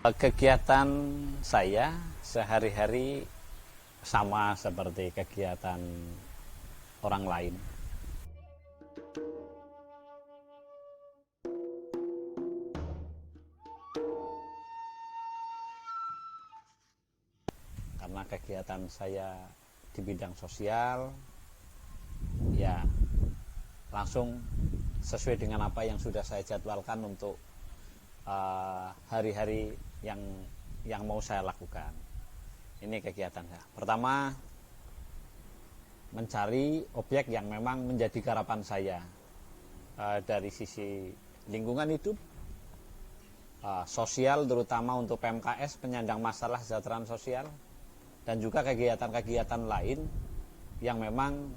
Kegiatan saya sehari-hari sama seperti kegiatan orang lain. Karena kegiatan saya di bidang sosial, ya langsung sesuai dengan apa yang sudah saya jadwalkan untuk hari-hari yang mau saya lakukan. Ini kegiatan saya. Pertama, mencari objek yang memang menjadi garapan saya dari sisi lingkungan hidup, sosial, terutama untuk PMKS, penyandang masalah kesejahteraan sosial, dan juga kegiatan-kegiatan lain yang memang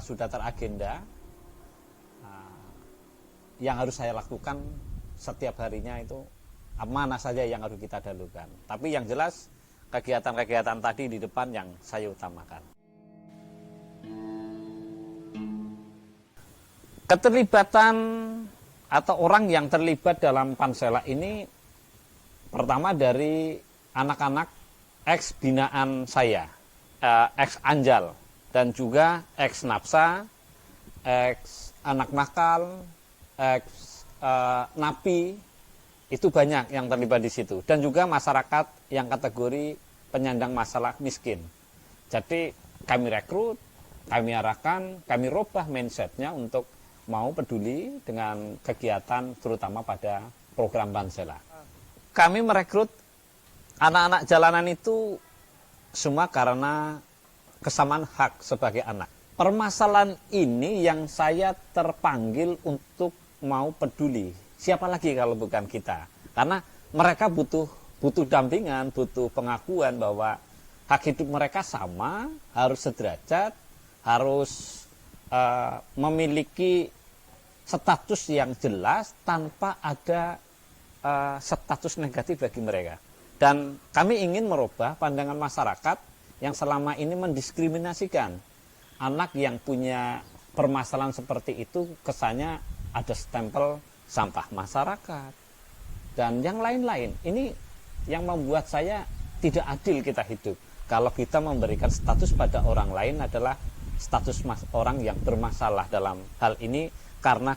sudah teragenda yang harus saya lakukan setiap harinya. Itu mana saja yang harus kita dahulukan. Tapi yang jelas kegiatan-kegiatan tadi di depan yang saya utamakan. Keterlibatan atau orang yang terlibat dalam Pansela ini pertama dari anak-anak ex binaan saya, ex Anjal, dan juga ex Napsa, ex anak nakal, ex napi. Itu banyak yang terlibat di situ, dan juga masyarakat yang kategori penyandang masalah miskin. Jadi kami rekrut, kami arahkan, kami rubah mindsetnya untuk mau peduli dengan kegiatan terutama pada program Pansela. Kami merekrut anak-anak jalanan itu semua karena kesamaan hak sebagai anak. Permasalahan ini yang saya terpanggil untuk mau peduli. Siapa lagi kalau bukan kita? Karena mereka butuh dampingan, butuh pengakuan bahwa hak hidup mereka sama, harus sederajat, harus memiliki status yang jelas tanpa ada status negatif bagi mereka. Dan kami ingin merubah pandangan masyarakat yang selama ini mendiskriminasikan anak yang punya permasalahan seperti itu. Kesannya ada stempel sampah masyarakat dan yang lain-lain. Ini yang membuat saya tidak adil kita hidup kalau kita memberikan status pada orang lain adalah status orang yang bermasalah dalam hal ini karena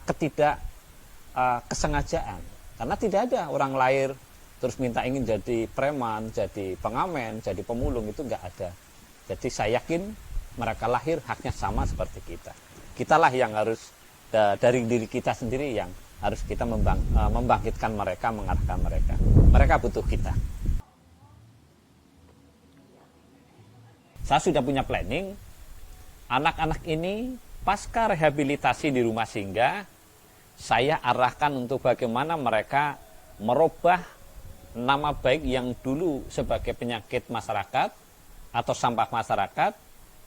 kesengajaan. Karena tidak ada orang lahir terus minta ingin jadi preman, jadi pengamen, jadi pemulung, itu nggak ada. Jadi saya yakin mereka lahir haknya sama seperti kita. Kitalah yang harus dari diri kita sendiri yang harus kita membangkitkan mereka, mengarahkan mereka. Mereka butuh kita. Saya sudah punya planning. Anak-anak ini pasca rehabilitasi di rumah singgah, saya arahkan untuk bagaimana mereka merubah nama baik yang dulu sebagai penyakit masyarakat atau sampah masyarakat,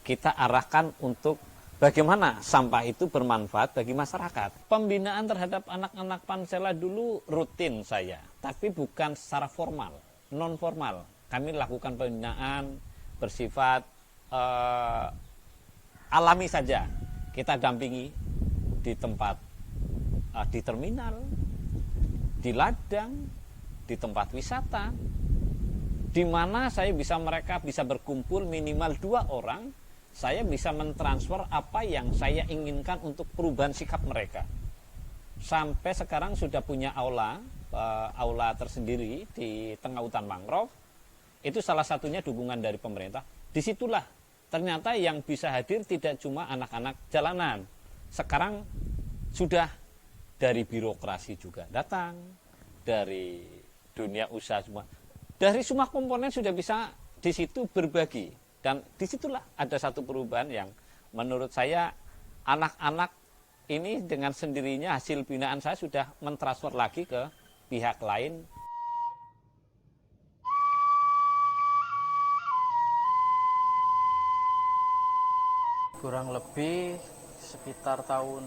kita arahkan untuk bagaimana sampah itu bermanfaat bagi masyarakat. Pembinaan terhadap anak-anak Pansela dulu rutin saya, tapi bukan secara formal, non formal. Kami lakukan pembinaan bersifat alami saja. Kita dampingi di tempat, di terminal, di ladang, di tempat wisata, di mana mereka bisa berkumpul minimal 2 orang. Saya bisa mentransfer apa yang saya inginkan untuk perubahan sikap mereka. Sampai sekarang sudah punya aula tersendiri di tengah hutan mangrove. Itu salah satunya dukungan dari pemerintah. Disitulah ternyata yang bisa hadir tidak cuma anak-anak jalanan. Sekarang sudah dari birokrasi juga datang, dari dunia usaha semua. Dari semua komponen sudah bisa di situ berbagi. Dan disitulah ada satu perubahan yang menurut saya anak-anak ini dengan sendirinya hasil binaan saya sudah mentransfer lagi ke pihak lain. Kurang lebih sekitar tahun